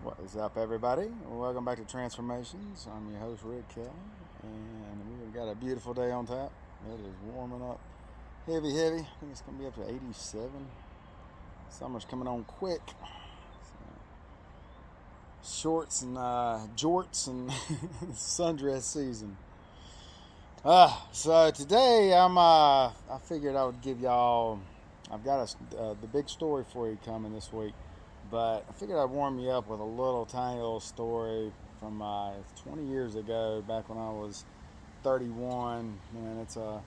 What is up, everybody? Welcome back to Transformations. I'm your host, Rick Kelly, and we've got a beautiful day on tap. It is warming up heavy, heavy. I think it's going to be up to 87. Summer's coming on quick. Shorts and jorts and sundress season. So today I figured I would give y'all. I've got the big story for you coming this week. But I figured I'd warm you up with a tiny little story from 20 years ago, back when I was 31. And it's a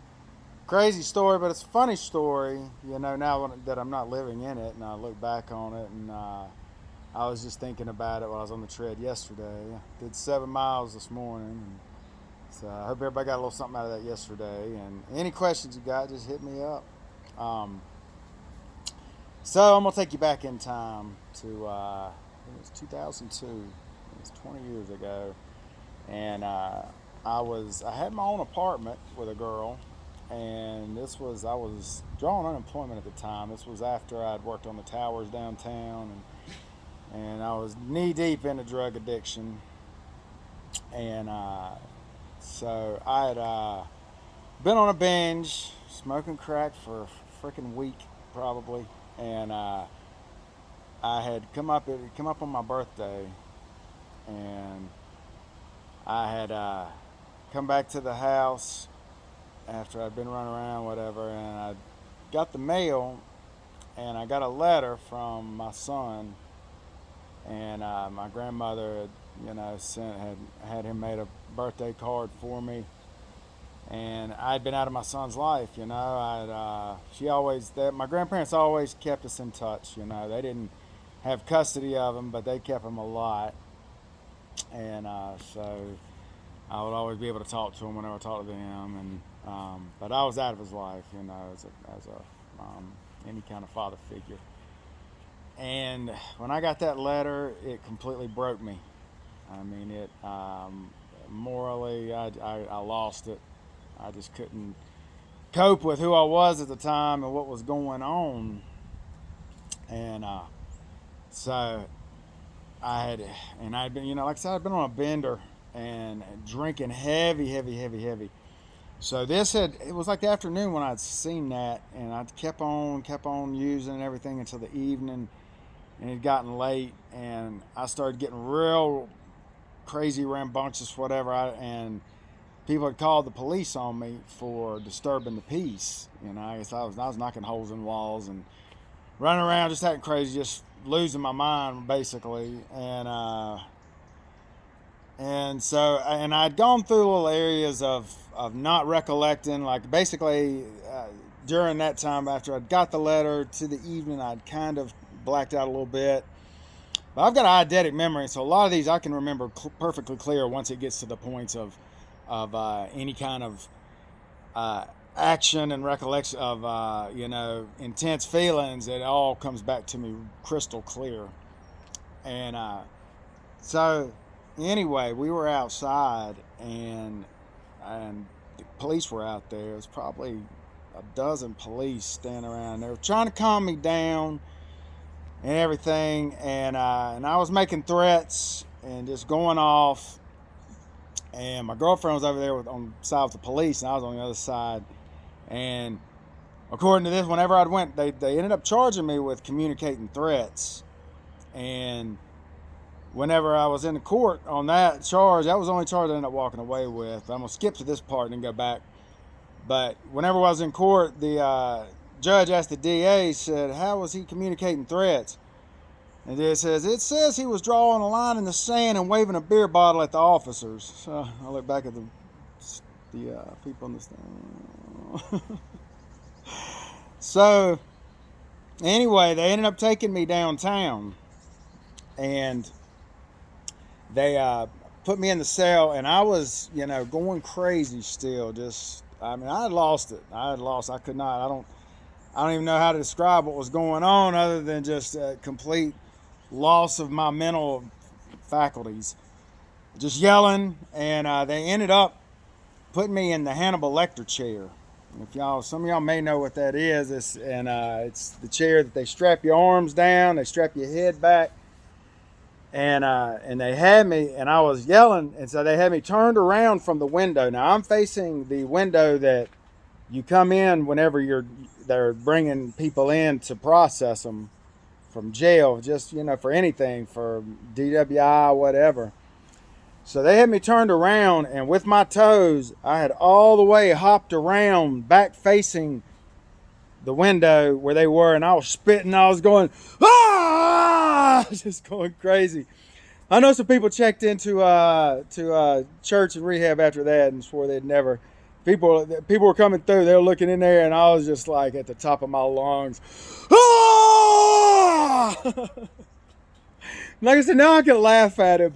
crazy story, but it's a funny story. Now that I'm not living in it, and I look back on it, and I was just thinking about it while I was on the tread yesterday. Did 7 miles this morning. And so I hope everybody got a little something out of that yesterday. And any questions you got, just hit me up. Um, So I'm gonna take you back in time to it was 2002. It was 20 years ago, and I had my own apartment with a girl, and I was drawing unemployment at the time. This was after I'd worked on the towers downtown, and I was knee deep into drug addiction, and so I had been on a binge, smoking crack for a freaking week probably, and I had it had come up on my birthday, and I had come back to the house after I'd been running around, whatever, and I got the mail, and I got a letter from my son, and my grandmother had, had him made a birthday card for me, and I'd been out of my son's life. My grandparents always kept us in touch. They didn't have custody of him, but they kept him a lot, and so I would always be able to talk to him whenever I talked to him, and but I was out of his life, as any kind of father figure. And when I got that letter, it completely broke me. I mean, it morally, I lost it. I just couldn't cope with who I was at the time and what was going on. And so I'd been, like I said, I'd been on a bender and drinking heavy, heavy, heavy, heavy. So it was like the afternoon when I'd seen that, and I kept on using and everything until the evening, and it had gotten late, and I started getting real crazy, rambunctious, whatever, and people had called the police on me for disturbing the peace. I guess I was knocking holes in walls and running around, just acting crazy, just losing my mind basically. And I'd gone through little areas of not recollecting, like basically during that time after I'd got the letter to the evening, I'd kind of blacked out a little bit. But I've got an eidetic memory, so a lot of these I can remember perfectly clear once it gets to the points of any kind of action and recollection of intense feelings. It all comes back to me crystal clear. And so anyway, we were outside, and the police were out there. It was probably a dozen police standing around. They were trying to calm me down and everything, and I was making threats and just going off. And my girlfriend was over there on the side with the police, and I was on the other side. And according to this, whenever I went, they ended up charging me with communicating threats. And whenever I was in the court on that charge, that was the only charge I ended up walking away with. I'm going to skip to this part and then go back. But whenever I was in court, the judge asked the DA, said, how was he communicating threats? And it says he was drawing a line in the sand and waving a beer bottle at the officers. So I look back at the people in the stand. So anyway, they ended up taking me downtown, and they put me in the cell, and I was, going crazy still. I had lost it. I could not. I don't even know how to describe what was going on other than just a complete loss of my mental faculties, just yelling. And they ended up putting me in the Hannibal Lecter chair. Some of y'all may know what that is. It's the chair that they strap your arms down, they strap your head back, and they had me, and I was yelling, and so they had me turned around from the window. Now I'm facing the window that you come in whenever they're bringing people in to process them from jail, just for anything, for DWI, whatever. So they had me turned around, and with my toes, I had all the way hopped around back facing the window where they were, and I was spitting. I was going, ah, just going crazy. I know some people checked into church and rehab after that and swore they'd never. People were coming through. They were looking in there, and I was just like at the top of my lungs. Ah! Like I said, now I can laugh at it,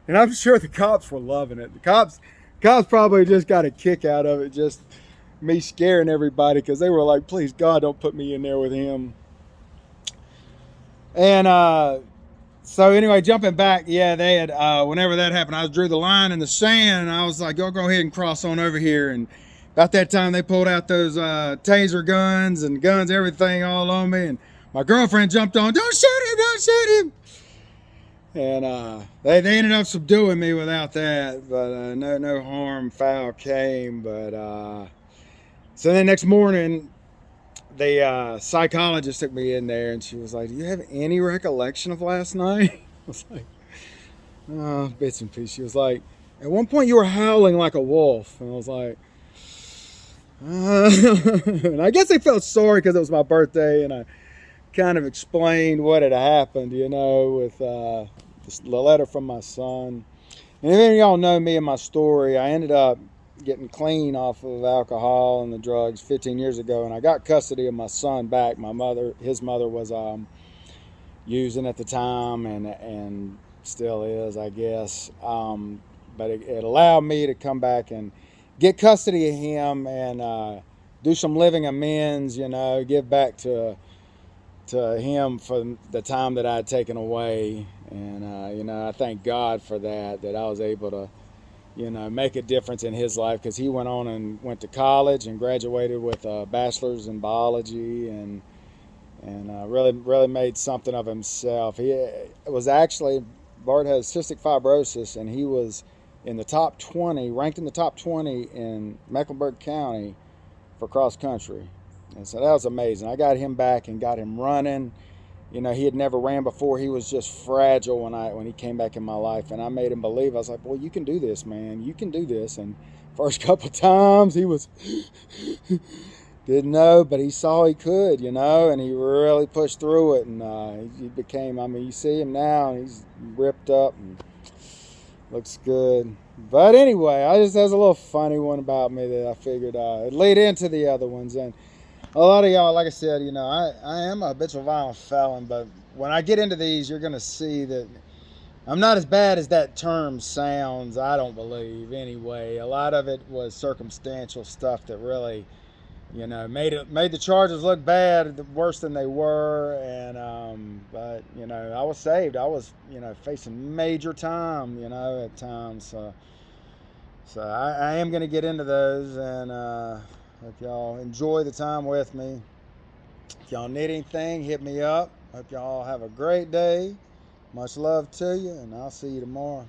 and I'm sure the cops were loving it. The cops probably just got a kick out of it, just me scaring everybody, because they were like, please God, don't put me in there with him. And so anyway, jumping back, yeah, they had whenever that happened, I drew the line in the sand, and I was like, go ahead and cross on over here. And about that time, they pulled out those taser guns and guns, everything all on me, and my girlfriend jumped on, don't shoot him. And they ended up subduing me without that, but no harm, foul came. But so the next morning, the psychologist took me in there, and she was like, do you have any recollection of last night? I was like, oh, bits and pieces. She was like, at one point you were howling like a wolf. And I was like, and I guess they felt sorry because it was my birthday, and I kind of explained what had happened, with the letter from my son. And if any of y'all know me and my story, I ended up getting clean off of alcohol and the drugs 15 years ago, and I got custody of my son back. His mother was using at the time, and still is, I guess. But it allowed me to come back and get custody of him and do some living amends, give back to him for the time that I had taken away. And I thank God for that I was able to make a difference in his life, because he went on and went to college and graduated with a bachelor's in biology, and really made something of himself. Bart has cystic fibrosis, and he was in the top 20, ranked in the top 20 in Mecklenburg County for cross country. And so that was amazing. I got him back and got him running. He had never ran before. He was just fragile when he came back in my life, and I made him believe. I was like, boy, you can do this, man. You can do this. And first couple times he was didn't know, but he saw he could, and he really pushed through it. And he became, you see him now, and he's ripped up and looks good. But anyway, that's a little funny one about me that I figured it'd lead into the other ones. And a lot of y'all, like I said, I am a habitual violent felon, but when I get into these, you're going to see that I'm not as bad as that term sounds, I don't believe, anyway. A lot of it was circumstantial stuff that really, made the charges look bad, worse than they were. And but I was saved. I was facing major time, at times. So I am going to get into those, and hope y'all enjoy the time with me. If y'all need anything, hit me up. Hope y'all have a great day. Much love to you, and I'll see you tomorrow.